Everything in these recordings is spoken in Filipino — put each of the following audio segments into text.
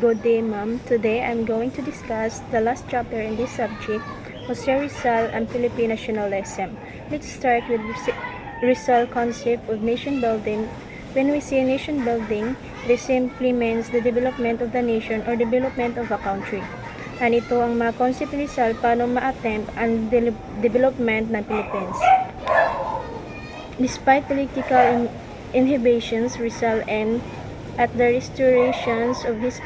Good day, ma'am. Today, I'm going to discuss the last chapter in this subject, Jose Rizal and Philippine nationalism. Let's start with Rizal concept of nation building. When we say nation building, this simply means the development of the nation or development of a country. And ito ang mga concept ni Rizal paano ma-attempt ang development ng Philippines. Despite political inhibitions, Rizal aimed at the restorations of his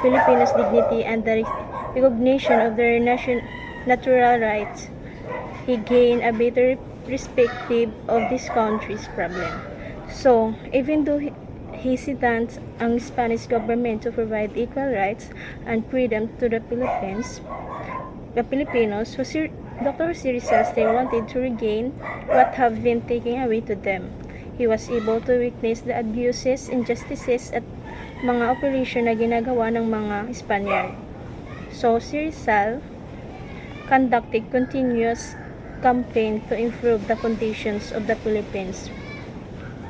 Filipinos' dignity and the recognition of their natural rights. He gained a better perspective of this country's problem. So, even though hesitant ang Spanish government to provide equal rights and freedom to the Filipinos, Dr. Jose Rizal still wanted to regain what have been taken away to them. He was able to witness the abuses, injustices at mga operasyon na ginagawa ng mga Spaniard. So, si Rizal conducted continuous campaign to improve the conditions of the Philippines.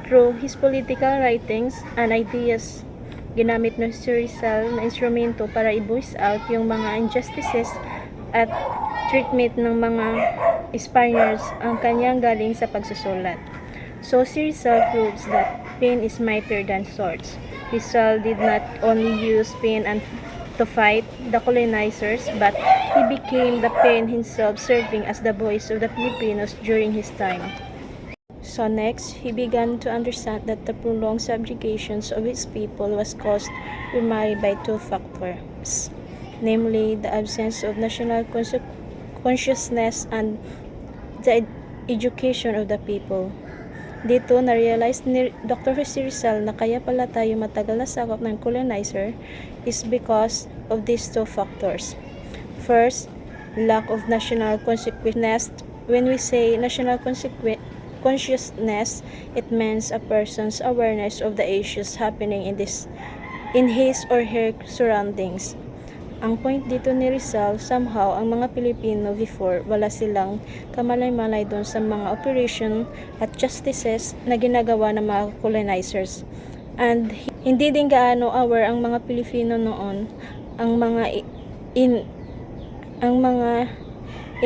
Through his political writings and ideas, ginamit ng si Rizal na instrumento para i-voice out yung mga injustices at treatment ng mga Spaniards ang kanyang galing sa pagsusulat. So, si Rizal proves that pen is mightier than swords. Rizal did not only use pen to fight the colonizers, but he became the pen himself, serving as the voice of the Filipinos during his time. So next, he began to understand that the prolonged subjugations of his people was caused primarily by two factors, namely the absence of national consciousness and the education of the people. Dito, na-realize ni Dr. Jose Rizal na kaya pala tayo matagal na sakop ng colonizer is because of these two factors. First, lack of national consciousness. When we say national consciousness, it means a person's awareness of the issues happening in his or her surroundings. Ang point dito ni Rizal, somehow, ang mga Pilipino before, wala silang kamalay-malay doon sa mga operation at justices na ginagawa ng mga colonizers. And hindi din gaano aware ang mga Pilipino noon ang mga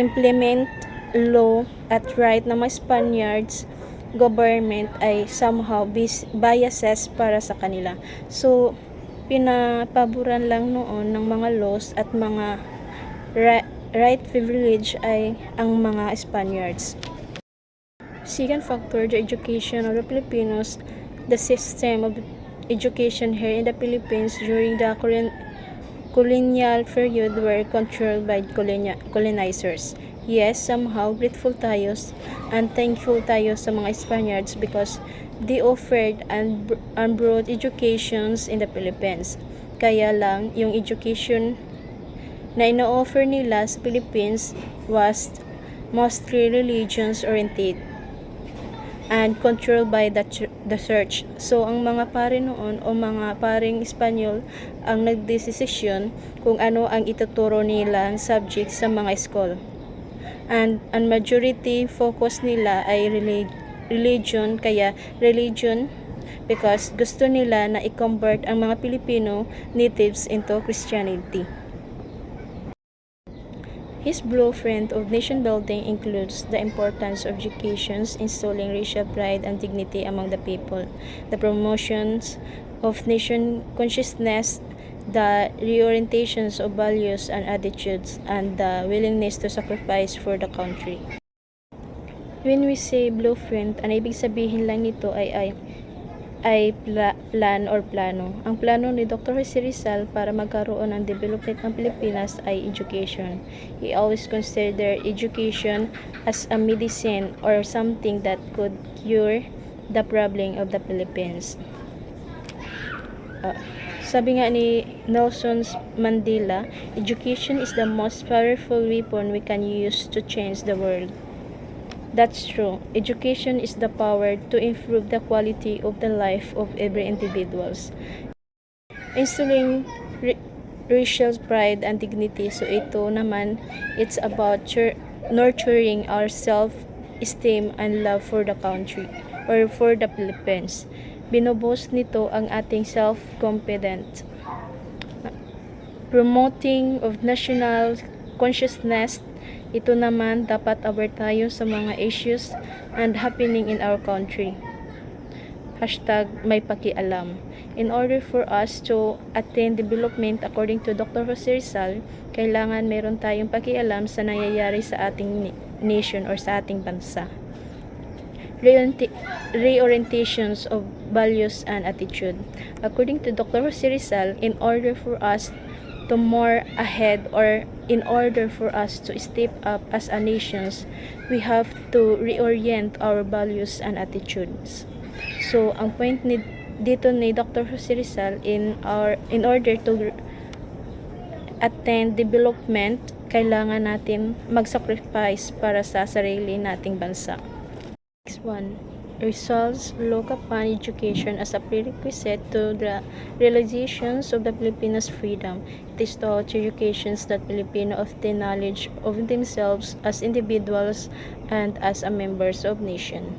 implement law at right ng mga Spaniards government ay somehow biases para sa kanila. So, pinapaboran lang noon ng mga laws at mga right privilege ay ang mga Spaniards. Second factor, the education of the Filipinos. The system of education here in the Philippines during the colonial period were controlled by colonizers. Yes, somehow grateful tayo and thankful tayo sa mga Spaniards because they offered and brought educations in the Philippines. Kaya lang, yung education na ino-offer nila sa Philippines was mostly religions-oriented and controlled by the church. So, ang mga pare noon o mga paring Espanyol ang nagdesisyon kung ano ang ituturo nilang subject sa mga school. And ang majority focus nila ay religion, kaya religion because gusto nila na i-convert ang mga Filipino natives into Christianity. His blueprint of nation building includes the importance of education, installing racial pride and dignity among the people, the promotions of nation consciousness, the reorientations of values and attitudes, and the willingness to sacrifice for the country. When we say blueprint, ang ibig sabihin lang nito ay plan or plano. Ang plano ni Dr. Jose Rizal para magkaroon ng development ng Pilipinas ay education. He always considered education as a medicine or something that could cure the problem of the Philippines. Sabi nga ni Nelson Mandela, education is the most powerful weapon we can use to change the world. That's true. Education is the power to improve the quality of the life of every individuals. Instilling racial pride and dignity. So ito naman, it's about nurturing our self-esteem and love for the country or for the Philippines. Binuboost nito ang ating self-confidence. promoting of national consciousness. Ito naman dapat aware tayo sa mga issues and happening in our country. Hashtag may pakialam. In order for us to attain development according to Dr. Jose Rizal, kailangan meron tayong pakialam sa nangyayari sa ating nation or sa ating bansa. Reorientations of values and attitude. According to Dr. Jose Rizal, in order for us to more ahead or in order for us to step up as a nations, we have to reorient our values and attitudes. So, ang point dito ni Dr. Jose Rizal in order to attain development, kailangan natin mag-sacrifice para sa sarili nating bansa. Next one, Rizal's look upon education as a prerequisite to the realizations of the Filipinos' freedom. It is taught educations that Filipino obtain knowledge of themselves as individuals and as a members of nation.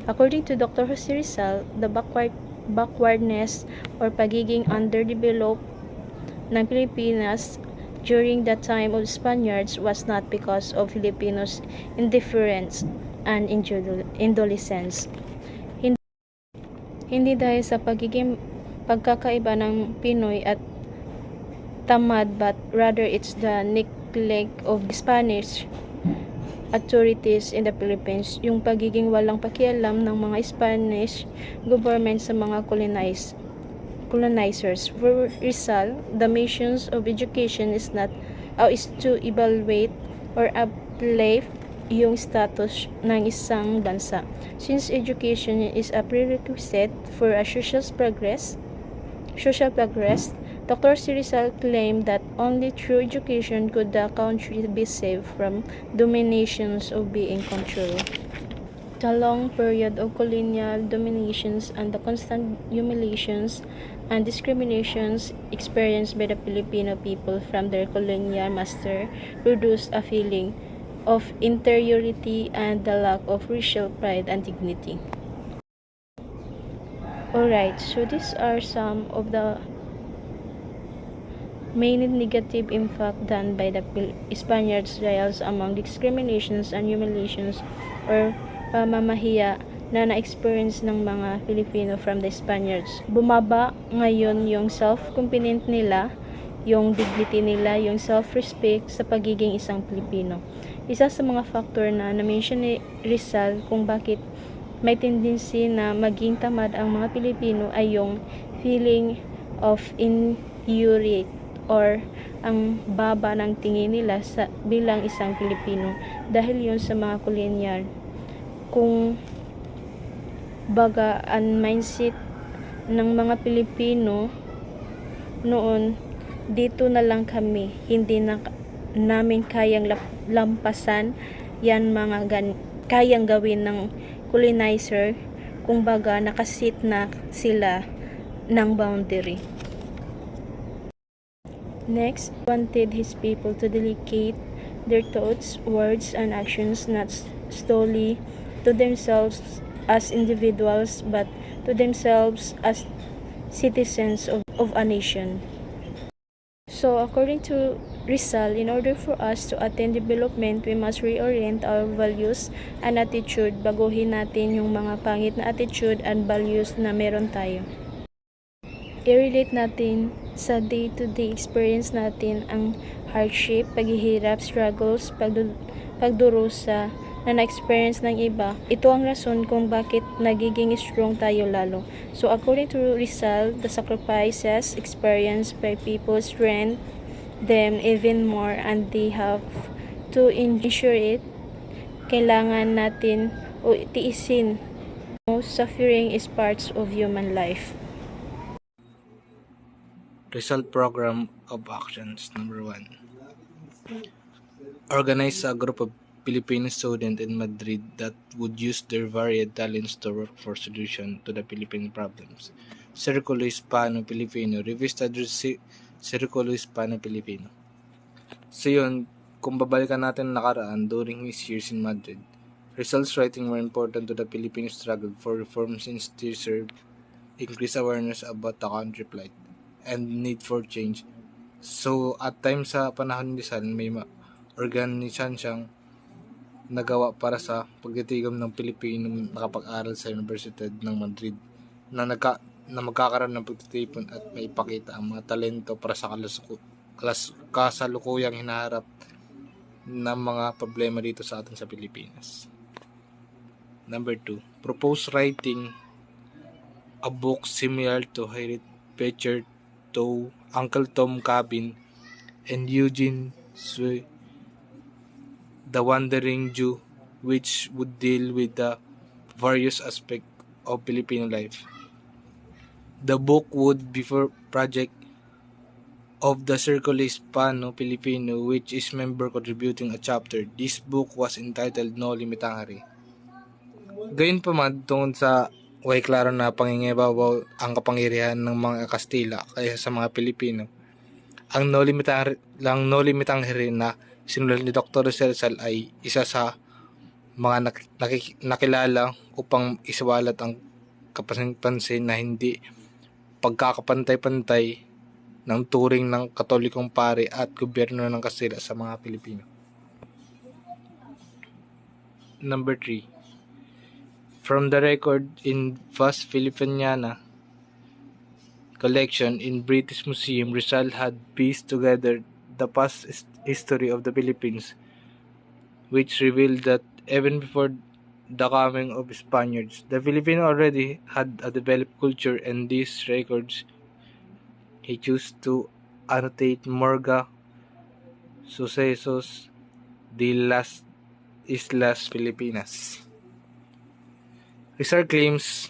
According to Dr. Jose Rizal, the backwardness or pagiging underdeveloped ng Pilipinas during the time of Spaniards was not because of Filipinos' indifference and indolence. Hindi dahil sa pagkakaiba ng Pinoy at tamad, but rather it's the neglect of the Spanish authorities in the Philippines, yung pagiging walang pakialam ng mga Spanish government sa mga colonizers. For Rizal, the missions of education is to evaluate or uplift yung status ng isang bansa. Since education is a prerequisite for a social progress, Dr. Rizal claimed that only through education could the country be saved from dominations of being controlled. The long period of colonial dominations and the constant humiliations and discriminations experienced by the Filipino people from their colonial master produced a feeling of interiority and the lack of racial pride and dignity. Alright, so these are some of the main negative impact done by the Spaniards trials among discriminations and humiliations or pamamahiya na na-experience ng mga Filipino from the Spaniards. Bumaba ngayon yung self-confidence nila, yung dignity nila, yung self-respect sa pagiging isang Pilipino. Isa sa mga factor na na-mention ni Rizal kung bakit may tendency na maging tamad ang mga Pilipino ay yung feeling of inferiority or ang baba ng tingin nila sa bilang isang Pilipino dahil yun sa mga kolonyal. Kung baga ang mindset ng mga Pilipino noon, dito na lang kami, hindi na namin kayang lampasan yan mga kayang gawin ng colonizer, kung baga nakasit na sila ng boundary. Next, wanted his people to delegate their thoughts, words, and actions not solely to themselves as individuals, but to themselves as citizens of a nation. So, according to Rizal, in order for us to attain development, we must reorient our values and attitude. Baguhin natin yung mga pangit na attitude and values na meron tayo. I-relate natin sa day-to-day experience natin ang hardship, paghihirap, struggles, pagdurusa na na-experience ng iba. Ito ang rason kung bakit nagiging strong tayo lalo. So according to Rizal, the sacrifices experienced by people strengthen them even more and they have to ensure it. Kailangan natin o tiisin. Suffering is parts of human life. Result Program of Actions. Number 1. Organize a group of Filipino students in Madrid that would use their varied talents to work for solution to the Philippine problems. Círculo Hispano-Filipino. Revista del Círculo Hispano-Filipino. So yun, kung babalikan natin nakaraan during his years in Madrid, Rizal's writing were important to the Philippine struggle for reforms since they serve increase awareness about the country plight and need for change So, at times sa panahon ni Rizal, may organisasyon siyang nagawa para sa pagtitigam ng Pilipino nakapag-aral sa Universidad ng Madrid na magkakaroon ng pagtitipon at maipakita ang mga talento para sa kasalukuyang hinaharap ng mga problema dito sa atin sa Pilipinas. Number 2, propose writing a book similar to Harriet Beecher to Uncle Tom Cabin and Eugene Sue, The Wandering Jew, which would deal with the various aspects of Filipino life. The book would be for project of the Circle Hispano-Filipino, which is member contributing a chapter. This book was entitled Noli Me Tangere. Gayunpaman, tungkol sa way klaro na pangingibabaw ang kapangyarihan ng mga Kastila kaysa sa mga Pilipino, ang Noli Me Tangere na sinulat ni Dr. Rizal ay isa sa mga nakilala upang isawalat ang kapansin na hindi pagkakapantay-pantay ng turing ng Katolikong pari at gobyerno ng Kastila sa mga Pilipino. Number 3. From the record in Vas Filipiniana collection in British Museum, Rizal had pieced together the past history of the Philippines, which revealed that even before the coming of Spaniards, the Filipino already had a developed culture, and these records he chose to annotate Morga Sucesos de las Islas Filipinas. Rizal claims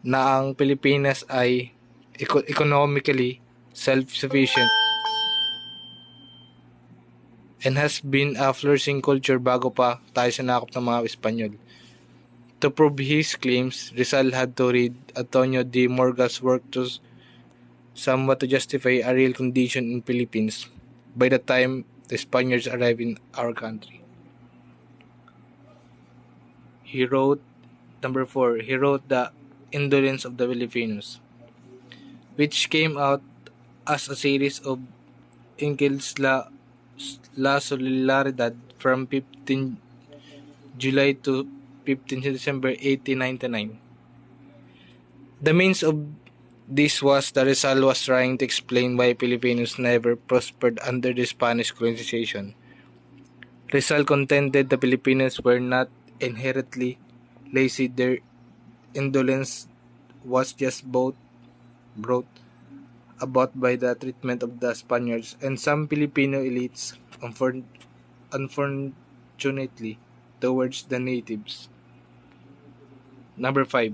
na ang Pilipinas ay economically self-sufficient and has been a flourishing culture bago pa tayo sinakop ng mga Espanyol. To prove his claims, Rizal had to read Antonio de Morga's work to somewhat to justify a real condition in Philippines by the time the Spaniards arrived in our country. Number 4, he wrote The Indolence of the Filipinos, which came out as a series of Enciclos La Solidaridad from 15 July to 15 December 1899. The means of this was that Rizal was trying to explain why Filipinos never prospered under the Spanish colonization. Rizal contended the Filipinos were not inherently lazy. Their indolence was just brought about by the treatment of the Spaniards and some Filipino elites, unfortunately, towards the natives. Number 5.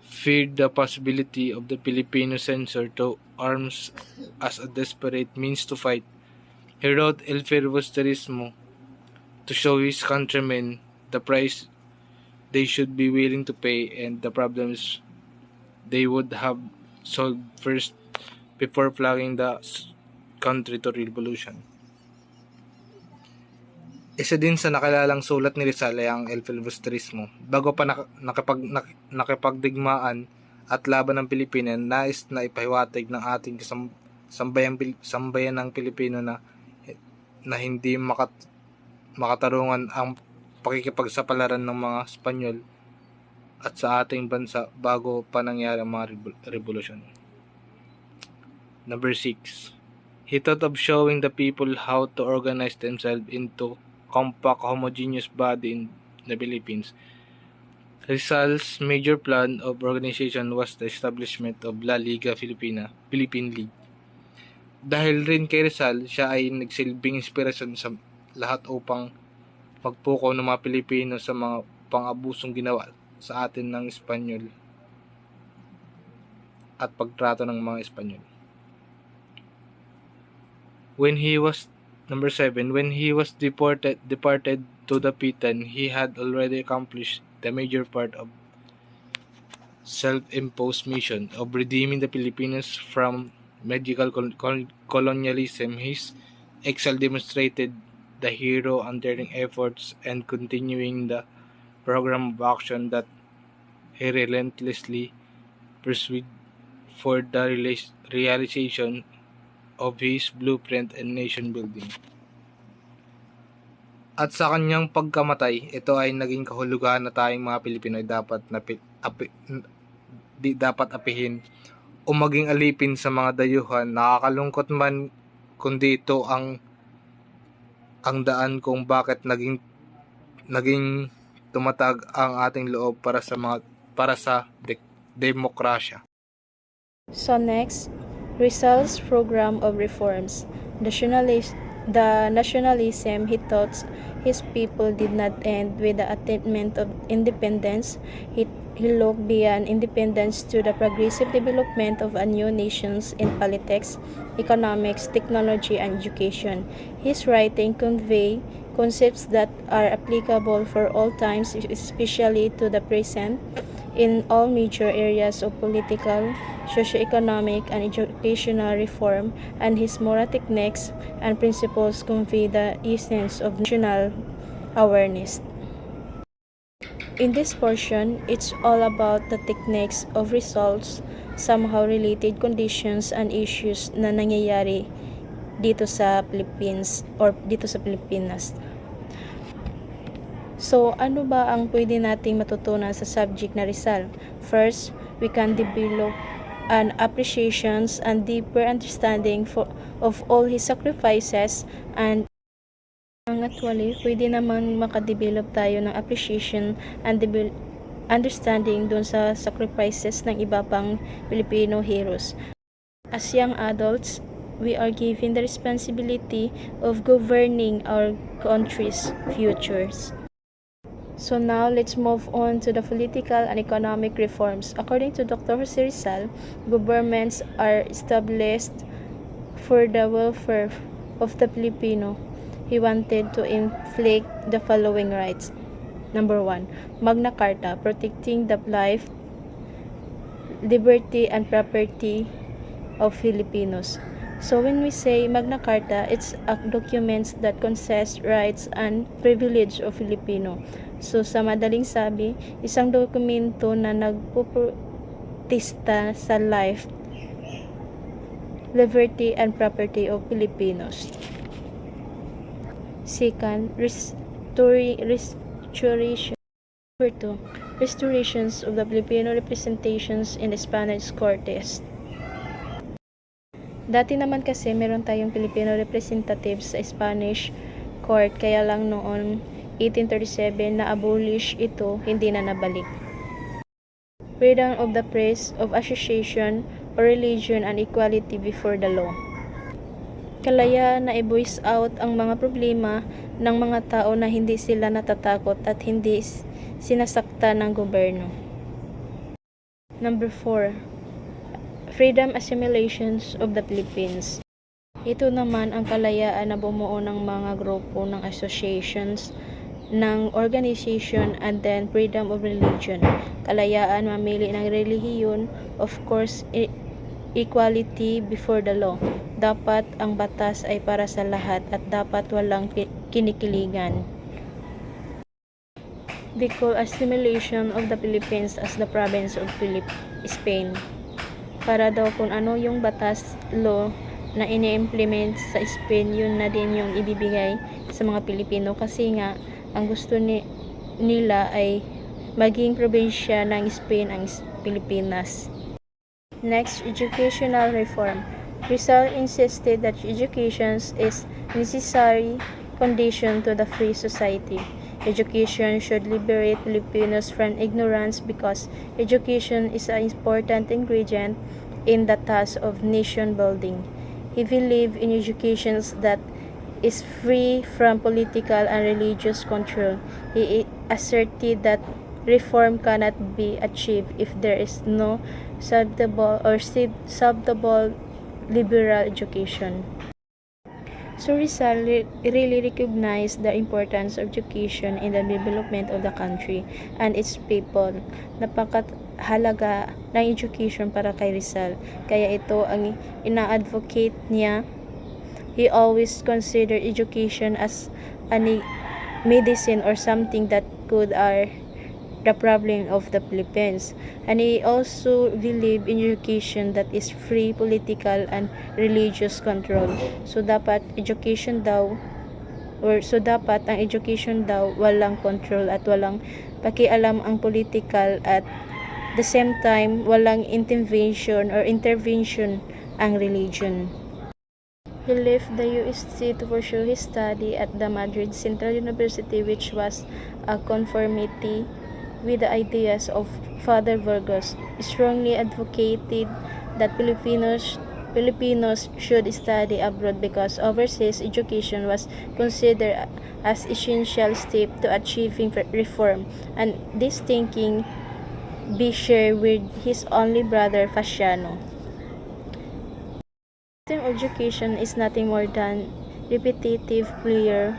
Feared the possibility of the Filipino censor to arms as a desperate means to fight. He wrote El Filibusterismo to show his countrymen the price they should be willing to pay and the problems they would have solved first before flagging the country to revolution. Isa din sa nakilalang sulat ni Rizal ay ang El Filibusterismo. Bago pa nakipagdigmaan at laban ng Pilipinas, nais na ipahiwatig ng ating sambayan ng Pilipino na hindi makatarungan ang pakikipagsapalaran ng mga Espanyol at sa ating bansa bago pa nangyari ang mga revolusyon. Number 6. He thought of showing the people how to organize themselves into compact homogeneous body in the Philippines. Rizal's major plan of organization was the establishment of La Liga Filipina, Philippine League. Dahil rin kay Rizal, siya ay nagsilbing inspirasyon sa lahat upang magpukaw ng mga Pilipino sa mga pang-abusong ginawa sa atin ng Espanyol at pagtrato ng mga Espanyol. Number 7, when he was departed to Dapitan, he had already accomplished the major part of self-imposed mission of redeeming the Filipinos from medical colonialism. His exile demonstrated the hero undaring efforts and continuing the program of action that he relentlessly pursued for the realization of his blueprint and nation building. At sa kanyang pagkamatay, ito ay naging kahulugan na tayong mga Pilipino ay dapat apihin o maging alipin sa mga dayuhan. Nakakalungkot man kundi ito ang daan kung bakit naging tumatag ang ating loob para sa demokrasya. So next, Rizal's program of reforms. The nationalism he thought his people did not end with the attainment of independence. He looked beyond independence to the progressive development of a new nations in politics, economics, technology, and education. His writing convey concepts that are applicable for all times, especially to the present, in all major areas of political, socio-economic, and educational reform, and his moral techniques and principles convey the essence of national awareness. In this portion, it's all about the techniques of results, somehow related conditions and issues na nangyayari dito sa Philippines or dito sa Pilipinas. So, ano ba ang pwede nating matutunan sa subject na Rizal? First, we can develop an appreciations and deeper understanding of all his sacrifices, and actually, pwede naman makadevelop tayo ng appreciation and understanding dun sa sacrifices ng iba pang Filipino heroes. As young adults, we are given the responsibility of governing our country's futures. So now, let's move on to the political and economic reforms. According to Dr. Jose Rizal, governments are established for the welfare of the Filipino. He wanted to inflict the following rights. Number 1, Magna Carta, protecting the life, liberty, and property of Filipinos. So when we say Magna Carta, it's a documents that consays rights and privilege of Filipino. So sa madaling sabi, isang dokumento na nagpuprotesta sa life, liberty, and property of Filipinos. Second, restoration. Number 2, restorations of the Filipino representations in the Spanish Cortes. Dati naman kasi meron tayong Filipino representatives sa Spanish Court, kaya lang noon 1837 na abolish ito, hindi na nabalik. Freedom of the press, of association or religion, and equality before the law. Kalayaan na i-voice out ang mga problema ng mga tao na hindi sila natatakot at hindi sinasakta ng gobyerno. Number 4, freedom assimilations of the Philippines. Ito naman ang kalayaan na bumuo ng mga grupo ng associations, ng organization, and then freedom of religion. Kalayaan mamili ng relihiyon, of course, equality before the law. Dapat ang batas ay para sa lahat at dapat walang kinikiligan. They call assimilation of the Philippines as the province of Spain. Para daw kung ano yung batas, law, na ini-implement sa Spain, yun na din yung ibibigay sa mga Pilipino, kasi nga ang gusto nila ay maging probinsya ng Spain ang Pilipinas. Next, educational reform. Rizal insisted that education is necessary condition to the free society. Education should liberate Filipinos from ignorance because education is an important ingredient in the task of nation building. He believed in education that is free from political and religious control. He asserted that reform cannot be achieved if there is no substantial liberal education. So Rizal really recognized the importance of education in the development of the country and its people. Napakahalaga ng education para kay Rizal, kaya ito ang ina-advocate niya. He always considered education as a medicine or something that could the problem of the Philippines. And he also believed in education that is free political and religious control. So dapat ang education daw walang control at walang pakialam ang political, at the same time walang intervention ang religion. He left the UST to pursue his study at the Madrid Central University, which was a conformity with the ideas of Father Burgos. He strongly advocated that Filipinos should study abroad because overseas education was considered as essential step to achieving reform, and this thinking be shared with his only brother Fasciano. System of education is nothing more than repetitive prayer,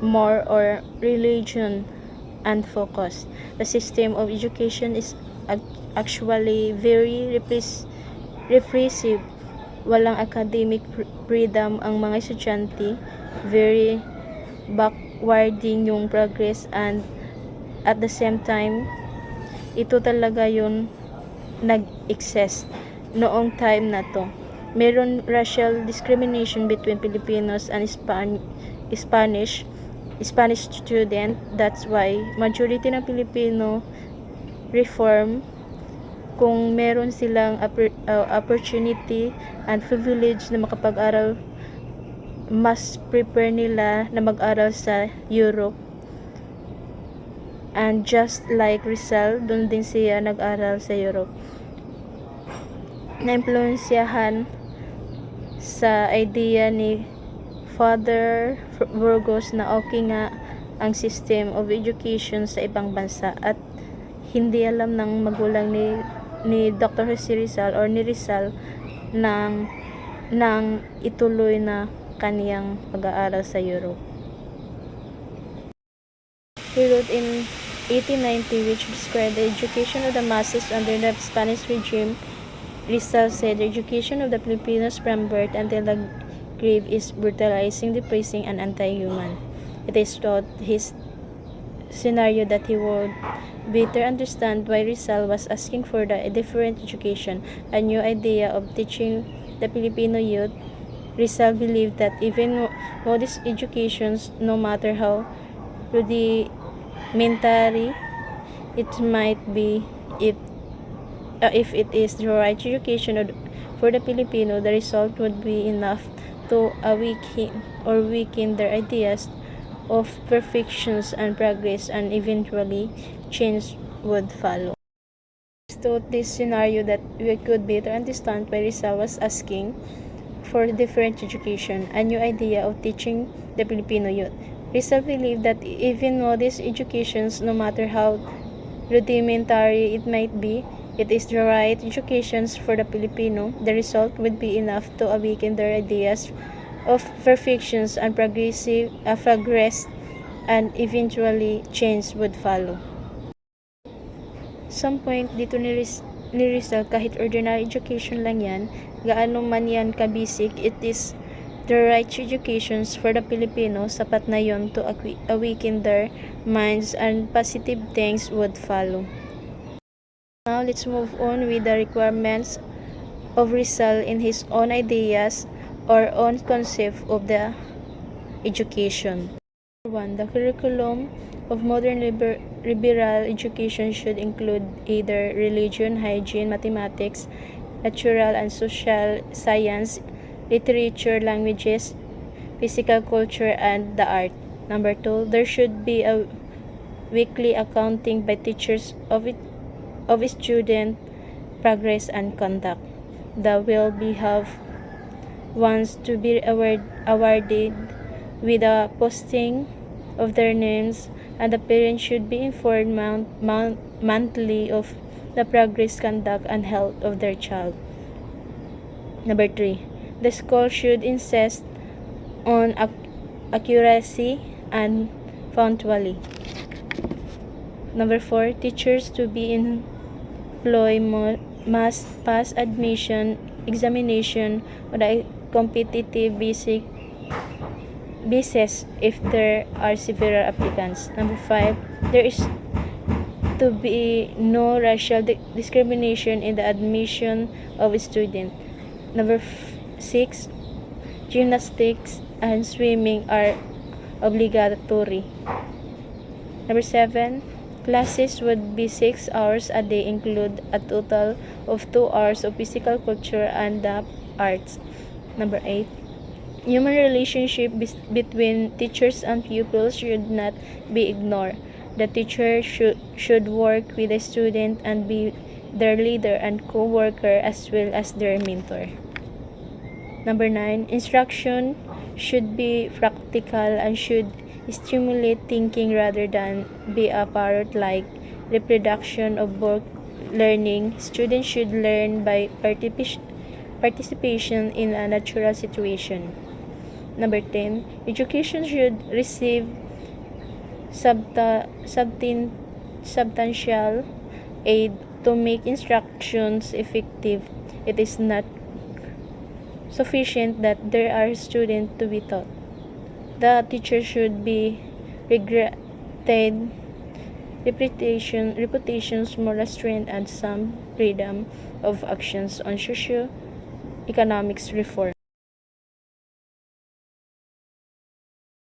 more or religion and focus. The system of education is actually very repressive. Walang academic freedom ang mga estudyante, very backwarding yung progress, and at the same time ito talaga yung nag-exist noong time na to. Meron racial discrimination between Filipinos and Spanish student. That's why majority ng Pilipino reform, kung meron silang opportunity and privilege na makapag-aral, mas prepare nila na mag-aral sa Europe. And just like Rizal, doon din siya nag-aral sa Europe. Na-impluensyahan sa idea ni Father Burgos na okay nga ang system of education sa ibang bansa, at hindi alam ng magulang ni Dr. Jose Rizal or ni Rizal nang ituloy na kaniyang pag-aaral sa Europe. He wrote in 1890, which described the education of the masses under the Spanish regime. Rizal said the education of the Filipinos from birth until the grave is brutalizing, depressing, and anti-human. It is thought his scenario that he would better understand why Rizal was asking for a different education, a new idea of teaching the Filipino youth. Rizal believed that even modest educations, no matter how rudimentary it might be, if it is the right education for the Filipino, the result would be enough to weaken their ideas of perfections and progress, and eventually change would follow. To this scenario that we could better understand why Rizal was asking for different education, a new idea of teaching the Filipino youth. Rizal believed that even modest educations, no matter how rudimentary it might be, it is the right educations for the Filipino, the result would be enough to awaken their ideas of perfections and progress, and eventually change would follow. Some point dito ni Rizal, kahit ordinary education lang yan, gaano man yan ka-basic, it is the right educations for the Filipino, sapat na yon to awaken their minds, and positive things would follow. Now, let's move on with the requirements of Rizal in his own ideas or own concept of the education. 1. The curriculum of modern liberal education should include either religion, hygiene, mathematics, natural and social science, literature, languages, physical culture, and the art. 2. There should be a weekly accounting by teachers of student progress and conduct. The will be have ones to be awarded with a posting of their names, and the parents should be informed monthly of the progress, conduct, and health of their child. 3. The school should insist on accuracy and punctuality. 4. Teachers to be employed must pass admission examination on a competitive basis if there are several applicants. 5. to be no racial discrimination in the admission of students. Number 6, gymnastics and swimming are obligatory. Number 7, classes would be 6 hours a day, include a total of 2 hours of physical culture and the arts. Number 8, human relationship between teachers and pupils should not be ignored. The teacher should work with the student and be their leader and co-worker as well as their mentor. Number 9, instruction should be practical and should stimulate thinking rather than be a parrot-like reproduction of book learning. Students should learn by participation in a natural situation. Number 10, education should receive substantial aid to make instructions effective. It is not sufficient that there are students to be taught. The teacher should be regretted reputations, moral strength, and some freedom of actions on socio-economics reform.